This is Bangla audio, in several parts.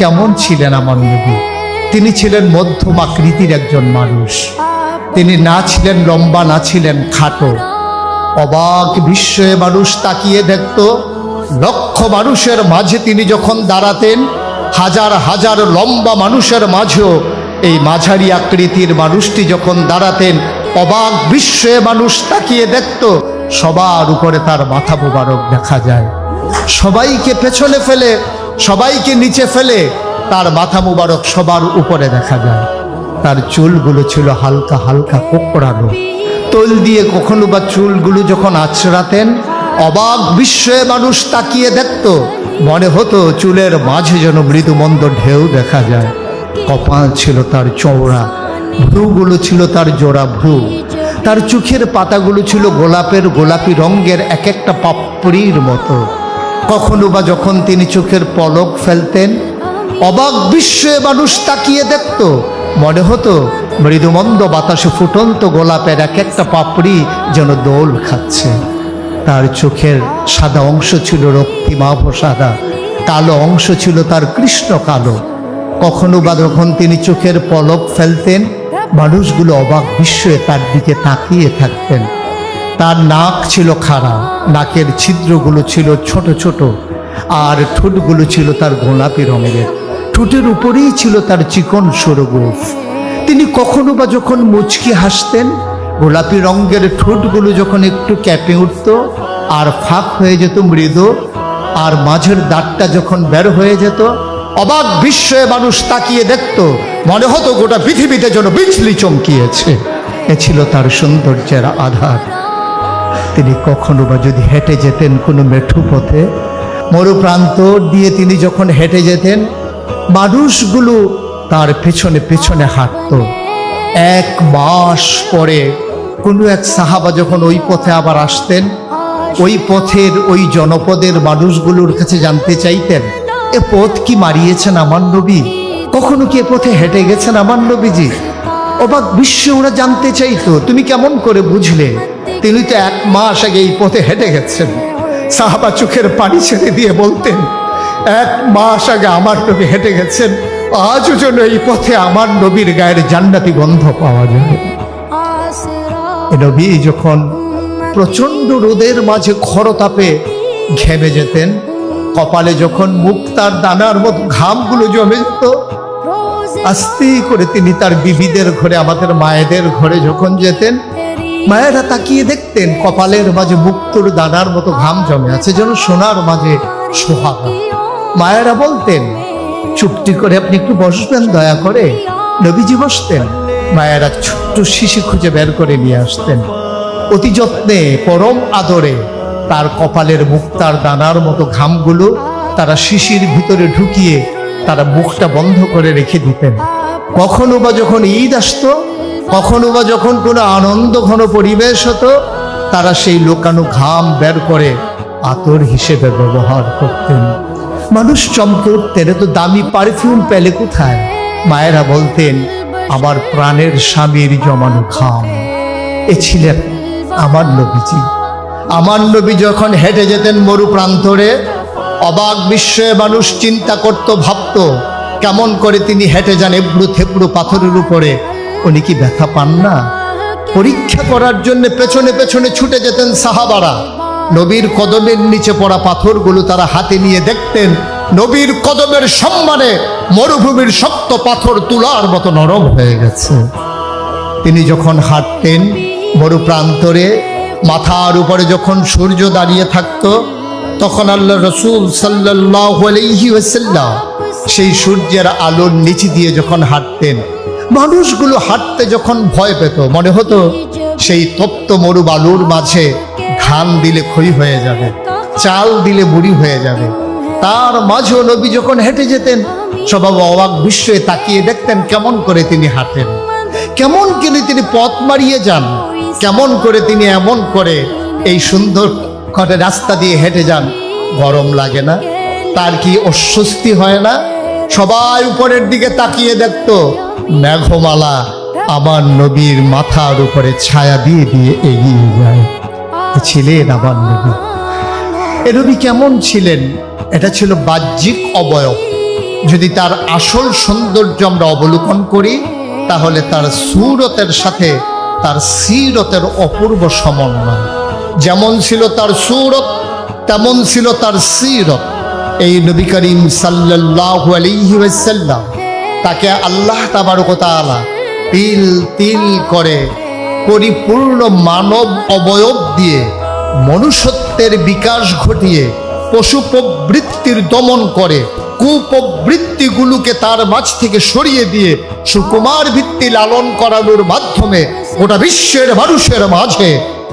কেমন ছিলেন আমার নবী? তিনি ছিলেন মধ্যম আকৃতির একজন মানুষ। তিনি না ছিলেন লম্বা, না ছিলেন খাটো। অবাক বিস্ময়ে মানুষ তাকিয়ে দেখত। লক্ষ মানুষের মাঝে তিনি যখন দাঁড়াতেন, হাজার হাজার লম্বা মানুষের মাঝেও এই মাঝারি আকৃতির মানুষটি যখন দাঁড়াতেন, অবাক বিস্ময়ে মানুষ তাকিয়ে দেখত। সবার উপরে তার মাথা মোবারক দেখা যায়। সবাইকে পেছনে ফেলে, সবাইকে নিচে ফেলে তার মাথা মোবারক সবার উপরে দেখা যায়। তার চুলগুলো ছিল হালকা হালকা কোঁকড়ানো। তৈল দিয়ে কখনো বা চুলগুলো যখন আঁচড়াতেন, অবাক বিস্ময়ে মানুষ তাকিয়ে দেখত। মনে হতো চুলের মাঝে যেন মৃদুমন্দ ঢেউ দেখা যায়। কপাল ছিল তার চওড়া, ভ্রুগুলো ছিল তার জোড়া ভ্রু। তার চোখের পাতাগুলো ছিল গোলাপি রঙের এক একটা পাপড়ির মতো। কখনো বা যখন তিনি চোখের পলক ফেলতেন, অবাক বিস্ময়ে মানুষ তাকিয়ে দেখত। মনে হতো মৃদুমন্দ বাতাসে ফুটন্ত গোলাপের এক একটা পাপড়ি যেন দোল খাচ্ছে। তার চোখের সাদা অংশ ছিল রক্তিমাভ সাদা, কালো অংশ ছিল তার কৃষ্ণ কালো। কখনো বা যখন তিনি চোখের পলক ফেলতেন, মানুষগুলো অবাক বিস্ময়ে তার দিকে তাকিয়ে থাকতেন। তার নাক ছিল খাড়া, নাকের ছিদ্রগুলো ছিল ছোট ছোট, আর ঠোঁটগুলো ছিল তার গোলাপি রঙের। ঠোঁটের উপরেই ছিল তার চিকন সরু গোঁফ। তিনি কখনো বা যখন মুচকি হাসতেন, গোলাপি রঙের ঠোঁটগুলো যখন একটু ক্যাপে উঠত আর ফাঁক হয়ে যেত মৃদু, আর মাঝের দাঁতটা যখন বের হয়ে যেত, অবাক বিস্ময়ে মানুষ তাকিয়ে দেখত। মনে হতো গোটা পৃথিবীতে যেন বিজলি চমকিয়েছে। এ ছিল তার সৌন্দর্যের আধার। তিনি কখনো বা যদি হেঁটে যেতেন কোনো মেঠু পথে, মরুপ্রান্ত দিয়ে তিনি যখন হেঁটে যেতেন, মানুষগুলো তার পেছনে পেছনে হাঁটত। এক মাস পরে কোনো এক সাহাবা যখন ওই পথে আবার আসতেন, ওই পথের ওই জনপদের মানুষগুলোর কাছে জানতে চাইতেন, এ পথ কি মারিয়েছেন আমার নবী? কখনো কি এ পথে হেঁটে গেছেন আমার নবীজি? অবাক বিশ্বে ওরা জানতে চাইতো, তুমি কেমন করে বুঝলে? তিনি তো এক মাস আগে এই পথে হেঁটে গেছেন। সাহাবা চোখের পানি ছেড়ে দিয়ে বলতেন, এক মাস আগে আমার নবী হেঁটে গেছেন, আজও যেন এই পথে আমার নবীর গায়ের জান্নাতি গন্ধ পাওয়া যায়। নবী যখন প্রচন্ড রোদের মাঝে খরতাপে ঘেমে যেতেন, কপালে যখন মুক্তার দানার মতো ঘামগুলো জমে যেত, আস্তে করে তিনি তার বিবিদের ঘরে, আমাদের মায়েদের ঘরে যখন যেতেন, মায়েরা তাকিয়ে দেখতেন কপালের মাঝে মুক্তর দানার মতো ঘাম জমে আছে, যেন সোনার মাঝে সোহাগা। মায়েরা বলতেন, চুপটি করে আপনি একটু বসবেন দয়া করে। নবীজি বসতেন। মায়েরা ছোট্ট শিশি খুঁজে বের করে নিয়ে আসতেন। অতি যত্নে, পরম আদরে তার কপালের মুক্তার দানার মতো ঘামগুলো তারা শিশির ভিতরে ঢুকিয়ে তারা মুখটা বন্ধ করে রেখে দিতেন। কখনো বা যখন ঈদ আসতো, কখনো বা যখন কোনো আনন্দ ঘন পরিবেশ হতো, তারা সেই লোকানো ঘাম বের করে আতর হিসেবে ব্যবহার করতেন। মানুষ চমকে উঠতেন, এত দামি পারফিউম পেলে কোথায়? মায়েরা বলতেন, আমার প্রাণের স্বামীর জমানো ঘাম। এ ছিলেন আমার নবীজি। আমার নবী যখন হেঁটে যেতেন মরু প্রান্তরে, অবাক বিস্ময়ে মানুষ চিন্তা করত, ভাবত কেমন করে তিনি হেঁটে যান এবড়ো থেবড়ো পাথরের উপরে। উনি কি ব্যথা পান না? পরীক্ষা করার জন্য পেছনে পেছনে ছুটে যেতেন সাহাবারা। নবীর কদমের নিচে পড়া পাথরগুলো তারা হাতে নিয়ে দেখতেন, নবীর কদমের সম্মানে মরুভূমির শক্ত পাথর তুলার মতো নরম হয়ে গেছে। তিনি যখন হাঁটতেন মরু প্রান্তরে, মাথার উপরে যখন সূর্য দাঁড়িয়ে থাকত, তখন আল্লাহ রসুল সাল্লাল্লাহু আলাইহি ওয়াসাল্লাম সেই সূর্যের আলোর নিচে দিয়ে যখন হাঁটতেন, মানুষগুলো হাঁটতে যখন ভয় পেত, মনে হতো সেই তপ্ত মরু বালুর মাঝে ধান দিলে ক্ষয় হয়ে যাবে, চাল দিলে বুড়ি হয়ে যাবে। তার মাঝেও নবী যখন হেঁটে যেতেন, সবাই অবাক বিস্ময়ে তাকিয়ে দেখতেন কেমন করে তিনি হাঁটেন, কেমন করে তিনি পথ মারিয়ে যান, কেমন করে তিনি এমন করে এই সুন্দর করে রাস্তা দিয়ে হেঁটে যান। গরম লাগে না? তার কি অস্বস্তি হয় না? সবাই উপরের দিকে তাকিয়ে দেখত, মেঘমালা আমার নবীর মাথার উপরে ছায়া দিয়ে দিয়ে এগিয়ে যায়। ছিলেন আমার নবী। এ নবী কেমন ছিলেন? এটা ছিল বাহ্যিক অবয়ব। যদি তার আসল সৌন্দর্য আমরা অবলোকন করি, তাহলে তার সূরতের সাথে তার সিরতের অপূর্ব সমন্বয়। যেমন ছিল তার সূরত, তেমন ছিল তার সিরত। এই নবী করিম সাল্লাল্লাহু আলাইহি ওয়াসাল্লাম, তাকে আল্লাহ তাবারক ওয়া তাআলা তিল তিল করে পরিপূর্ণ মানব অবয়ব দিয়ে মনুষ্যত্বের বিকাশ ঘটিয়ে পশু প্রবৃত্তির দমন করে কুপ্রবৃত্তিগুলোকে তার মাঝ থেকে সরিয়ে দিয়ে সুকুমার ভিত্তি লালন করানোর মাধ্যমে গোটা বিশ্বের মানুষের মাঝে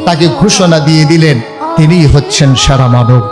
তাকে ঘোষণা দিয়ে দিলেন, তিনি হচ্ছেন সেরা মানব।